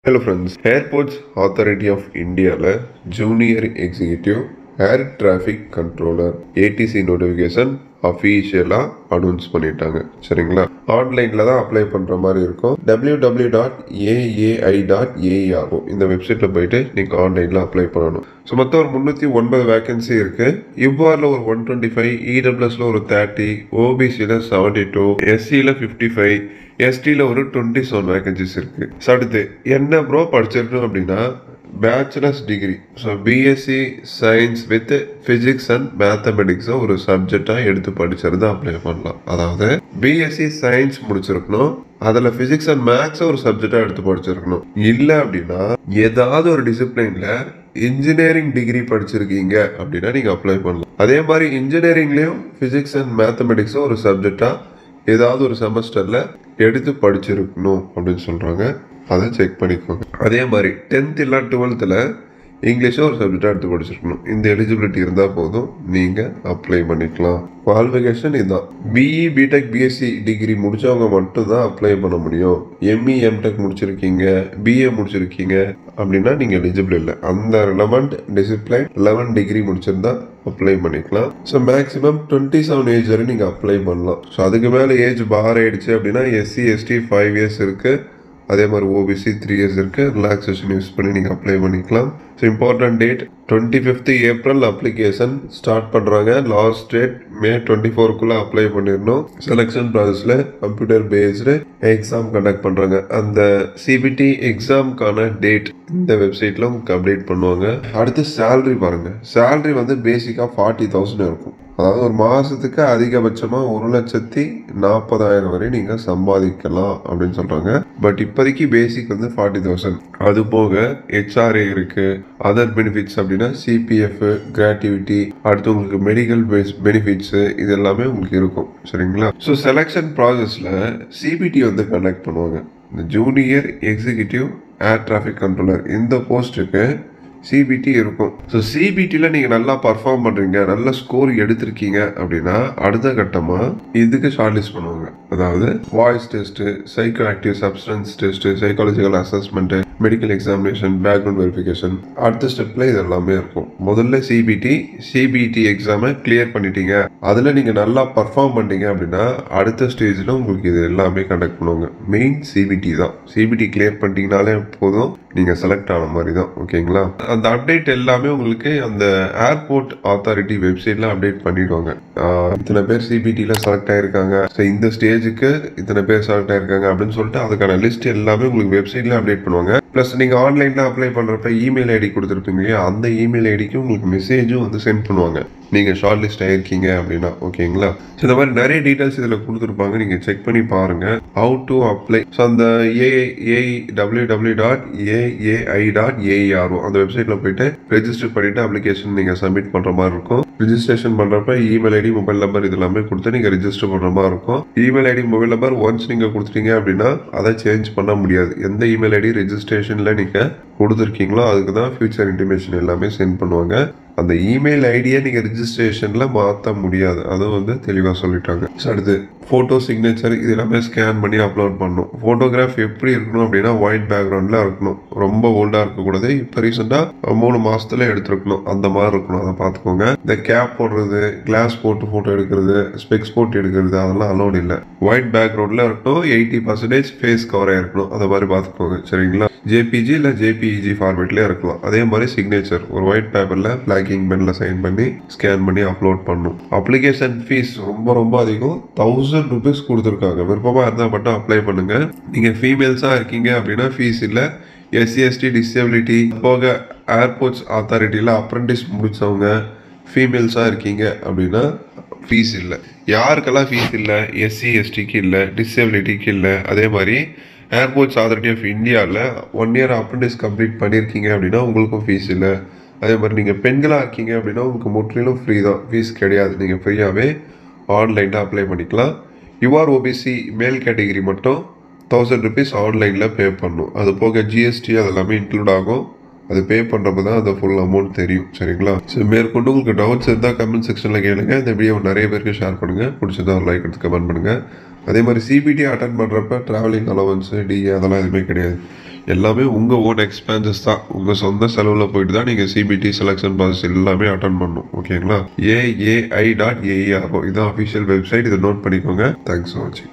Hello friends, Airports Authority of India Junior Executive Air Traffic Controller ATC notification அஃபீஷியலாக announce பண்ணிட்டாங்க. சரிங்களா, ஆன்லைனில் தான் அப்ளை பண்ணுற மாதிரி இருக்கும். www.aai.ae ஆகும். இந்த வெப்சைட்டில் போயிட்டு நீங்கள் ஆன்லைனில் அப்ளை பண்ணணும். ஸோ மொத்தம் ஒரு 309 வேகன்சி இருக்குது. இவ்வாறில் ஒரு 125, இடபிள்யூஎஸில் ஒரு 30, ஓபிசியில் 72, எஸ்சியில் 55, எஸ்டியில் ஒரு 27 வேகன்சிஸ் இருக்குது. ஸோ அடுத்து என்ன ப்ரோ படிச்சிருக்கணும் அப்படின்னா bachelors degree, so BSc science with physics and மேத்தமெட்டிக்ஸை ஒரு சப்ஜெக்டாக எடுத்து படிச்சிருந்தா அப்ளை பண்ணலாம். அதாவது பிஎஸ்சி சயின்ஸ் முடிச்சிருக்கணும், அதில் ஃபிசிக்ஸ் அண்ட் மேத்ஸை ஒரு சப்ஜெக்டாக எடுத்து படிச்சிருக்கணும். இல்லை அப்படின்னா ஏதாவது ஒரு டிசிப்ளினில் இன்ஜினியரிங் டிகிரி படிச்சிருக்கீங்க அப்படின்னா நீங்கள் அப்ளை பண்ணலாம். அதே மாதிரி இன்ஜினியரிங்லேயும் ஃபிசிக்ஸ் அண்ட் மேத்தமெட்டிக்ஸை ஒரு சப்ஜெக்டாக ஏதாவது ஒரு செமஸ்டரில் எடுத்து படிச்சிருக்கணும் அப்படின்னு சொல்கிறாங்க. அதை செக் பண்ணிக்கோங்க. அதே மாதிரி 10th இல்லை 12th இங்கிலீஷும் ஒரு சப்ஜெக்டாக எடுத்து படிச்சிருக்கணும். இந்த எலிஜிபிலிட்டி இருந்தால் போதும், நீங்கள் அப்ளை பண்ணிக்கலாம். குவாலிஃபிகேஷன் இதுதான். பிஇ பிடெக் பிஎஸ்சி டிகிரி முடித்தவங்க மட்டும்தான் அப்ளை பண்ண முடியும். எம்இ எம்டெக் முடிச்சிருக்கீங்க, பிஏ முடிச்சிருக்கீங்க அப்படின்னா நீங்கள் எலிஜிபிள் இல்லை. அந்த ரிலவெண்ட் டிசிப்ளின் 11 டிகிரி முடிச்சிருந்தா அப்ளை பண்ணிக்கலாம். ஸோ மேக்ஸிமம் 27 ஏஜ் வரை நீங்கள் அப்ளை பண்ணலாம். ஸோ அதுக்கு மேலே ஏஜ் பார் ஆயிடுச்சு அப்படின்னா எஸ்சி எஸ்டி 5 இயர்ஸ் இருக்குது. அதே மாதிரி ஓபிசி 3 இயர்ஸ் இருக்குது. ரிலாக்ஸேஷன் யூஸ் பண்ணி நீங்கள் அப்ளை பண்ணிக்கலாம். So important date 25th April application start பண்ணுறாங்க. லாஸ்ட் டேட் May 24 அப்ளை பண்ணிடணும். செலெக்ஷன் ப்ராசஸில் கம்ப்யூட்டர் பேஸ்டு எக்ஸாம் கண்டக்ட் பண்ணுறாங்க. அந்த சிபிடி எக்ஸாமுக்கான டேட் இந்த வெப்சைட்டில் உங்களுக்கு அப்டேட் பண்ணுவாங்க. அடுத்து சேலரி பாருங்கள். சேலரி வந்து பேசிக்காக 40,000 இருக்கும். அதாவது ஒரு மாதத்துக்கு அதிகபட்சமாக 1,40,000 வரை நீங்கள் சம்பாதிக்கலாம் அப்படின்னு சொல்கிறாங்க. பட் இப்போதைக்கு பேசிக் வந்து 40,000. அது போக ஹெச்ஆர்ஏ இருக்குது, அதர் பெனிஃபிட்ஸ் அப்படின்னா சிபிஎஃப், கிராட்டிவிட்டி, அடுத்து உங்களுக்கு மெடிக்கல் பெனிஃபிட்ஸு, இது எல்லாமே உங்களுக்கு இருக்கும். சரிங்களா, ஸோ செலெக்ஷன் ப்ராசஸில் சிபிடி வந்து கண்டக்ட் பண்ணுவாங்க. இந்த junior executive air traffic controller இந்த போஸ்ட்டுக்கு சிபிடி இருக்கும். ஸோ சிபிடியில் நீங்கள் நல்லா பர்ஃபார்ம் பண்ணுறீங்க, நல்ல ஸ்கோர் எடுத்திருக்கீங்க அப்படின்னா அடுத்த கட்டமாக இதுக்கு ஷார்ட் லிஸ்ட் பண்ணுவாங்க. அதாவது voice test, psycho active substance test, psychological assessment, medical examination, background verification, அடுத்த ஸ்டெப்பில் இது எல்லாமே இருக்கும். முதல்ல சிபிடி எக்ஸாமை கிளியர் பண்ணிட்டீங்க, அதில் நீங்கள் நல்லா பர்ஃபார்ம் பண்ணிட்டீங்க அப்படின்னா அடுத்த ஸ்டேஜில் உங்களுக்கு இது எல்லாமே கண்டக்ட் பண்ணுவாங்க. மெயின் சிபிடி தான். சிபிடி கிளியர் பண்ணிட்டீங்கனாலே போதும், நீங்கள் செலக்ட் ஆன மாதிரி தான். ஓகேங்களா, அந்த அப்டேட் எல்லாமே உங்களுக்கு அந்த ஏர்போர்ட் அத்தாரிட்டி வெப்சைட்ல அப்டேட் பண்ணிடுவாங்க. இத்தனை பேர் சிபிடியில் செலக்ட் ஆயிருக்காங்க, இந்த ஸ்டேஜுக்கு இத்தனை பேர் செலக்ட் ஆயிருக்காங்க அப்படின்னு சொல்லிட்டு அதுக்கான லிஸ்ட் எல்லாமே உங்களுக்கு வெப்சைட்ல அப்டேட் பண்ணுவாங்க. ப்ளஸ் நீங்கள் ஆன்லைனில் அப்ளை பண்ணுறப்ப இமெயில் ஐடி கொடுத்துருப்பீங்க இல்லையா, அந்த இமெயில் ஐடிக்கு உங்களுக்கு மெசேஜும் வந்து சென்ட் பண்ணுவாங்க நீங்கள் ஷார்ட் லிஸ்ட் ஆகிருக்கீங்க அப்படின்னா. ஓகேங்களா, ஸோ இந்த மாதிரி நிறைய டீட்டெயில்ஸ் இதில் கொடுத்துருப்பாங்க, நீங்கள் செக் பண்ணி பாருங்கள். How to apply. ஸோ அந்த www.aai.aer அந்த வெப்சைட்டில் போயிட்டு ரெஜிஸ்டர் பண்ணிவிட்டு அப்ளிகேஷன் நீங்கள் சப்மிட் பண்ணுற மாதிரி இருக்கும். ரிஜிஸ்ட்ரேஷன் பண்ணுறப்ப இமெயில் ஐடி, மொபைல் நம்பர் இது எல்லாமே கொடுத்து நீங்கள் ரிஜிஸ்டர் பண்ணுற மாதிரி இருக்கும். Email ID, mobile number once நீங்கள் கொடுத்துட்டீங்க அப்படின்னா அதை சேஞ்ச் பண்ண முடியாது. எந்த இமெயில் ஐடி ரெஜிஸ்ட்ரேஷனில் நீங்கள் கொடுத்துருக்கீங்களோ அதுக்கு தான் ஃபியூச்சர் இன்டிமேஷன் எல்லாமே சென்ட் பண்ணுவாங்க. அந்த இமெயில் ஐடியை நீங்கள் ரிஜிஸ்ட்ரேஷனில் மாற்ற முடியாது, அதுவும் வந்து தெளிவாக சொல்லிட்டாங்க. அடுத்து ஃபோட்டோ, சிக்னேச்சர் இது எல்லாமே ஸ்கேன் பண்ணி அப்லோட் பண்ணணும். ஃபோட்டோகிராஃப் எப்படி இருக்கணும் அப்படின்னா ஒயிட் பேக்ரவுண்டில் இருக்கணும், ரொம்ப ஓல்டாக இருக்கக்கூடாது. இப்போ ரீசெண்டாக 3 மாதத்துல எடுத்துருக்கணும், அந்த மாதிரி இருக்கணும், அதை பார்த்துக்கோங்க. இந்த கேப் போடுறது, கிளாஸ் போட்டு ஃபோட்டோ எடுக்கிறது, ஸ்பெக்ஸ் போட்டு எடுக்கிறது அதெல்லாம் அலோட் இல்லை. ஒயிட் பேக்ரவுண்டில் இருக்கணும், 80% ஃபேஸ் கவராக இருக்கணும், அதை மாதிரி பார்த்துக்கோங்க. சரிங்களா, ஜேபிஜி இல்லை ஜேபிஇஜி ஃபார்மேட்லேயே இருக்கலாம். அதே மாதிரி சிக்னேச்சர் ஒரு ஒயிட் பேப்பரில் பிளாக்கிங் பென்ல சைன் பண்ணி ஸ்கேன் பண்ணி அப்லோட் பண்ணணும். அப்ளிகேஷன் ஃபீஸ் ரொம்ப அதிகம், 1000 rupees கொடுத்துருக்காங்க. விருப்பமாக இருந்தால் மட்டும் அப்ளை பண்ணுங்க. நீங்கள் ஃபீமேல்ஸாக இருக்கீங்க அப்படின்னா ஃபீஸ் இல்லை. எஸ்சி எஸ்டி டிசபிலிட்டி போக ஏர்போர்ட்ஸ் அத்தாரிட்டியில் அப்ரெண்டிஸ் முடித்தவங்க ஃபீமேல்ஸாக இருக்கீங்க அப்படின்னா ஃபீஸ் இல்லை. யாருக்கெல்லாம் ஃபீஸ் இல்லை, எஸ்சி எஸ்டிக்கு இல்லை, டிசபிலிட்டிக்கு இல்லை. அதே மாதிரி ஏர்போர்ட்ஸ் அத்தாரிட்டி ஆஃப் இந்தியாவில் 1 year அப்ரெண்டிஸ் கம்ப்ளீட் பண்ணியிருக்கீங்க அப்படின்னா உங்களுக்கும் ஃபீஸ் இல்லை. அதே மாதிரி நீங்கள் பெண்களாக இருக்கீங்க அப்படின்னா உங்களுக்கு முற்றிலும் ஃப்ரீ தான், ஃபீஸ் கிடையாது. நீங்கள் ஃப்ரீயாகவே ஆன்லைனில் அப்ளை பண்ணிக்கலாம். யுஆர் ஓபிசி மேல் கேட்டகிரி மட்டும் 1000 rupees ஆன்லைனில் பே பண்ணணும். அது போக ஜிஎஸ்டி அதெல்லாமே இன்க்ளூட் ஆகும். அது பே பண்ணுறப்ப தான் அந்த ஃபுல் அமௌண்ட் தெரியும். சரிங்களா, ஸோ மேற்கொண்டு உங்களுக்கு டவுட்ஸ் இருந்தால் கமெண்ட் செக்ஷனில் கேளுங்க. இந்த வீடியோ நிறைய பேருக்கு ஷேர் பண்ணுங்கள். பிடிச்சதா ஒரு லைக் எடுத்து கமெண்ட் பண்ணுங்கள். அதே மாதிரி சிபிடி அட்டன் பண்ணுறப்ப ட்ராவலிங் அலவன்ஸு, டிஏ அதெல்லாம் எதுவுமே கிடையாது. எல்லாமே உங்கள் ஓன் எக்ஸ்பென்சஸ் தான். உங்கள் சொந்த செலவில் போயிட்டு தான் நீங்கள் சிபிடி செலெக்ஷன் ப்ராசஸ் எல்லாமே அட்டன் பண்ணணும். ஓகேங்களா? AAI.ae ஆகும். இதுதான் அஃபிஷியல் வெப்சைட். இதை நோட் பண்ணிக்கோங்க. தேங்க்ஸ் ஃபார் வாட்சிங்.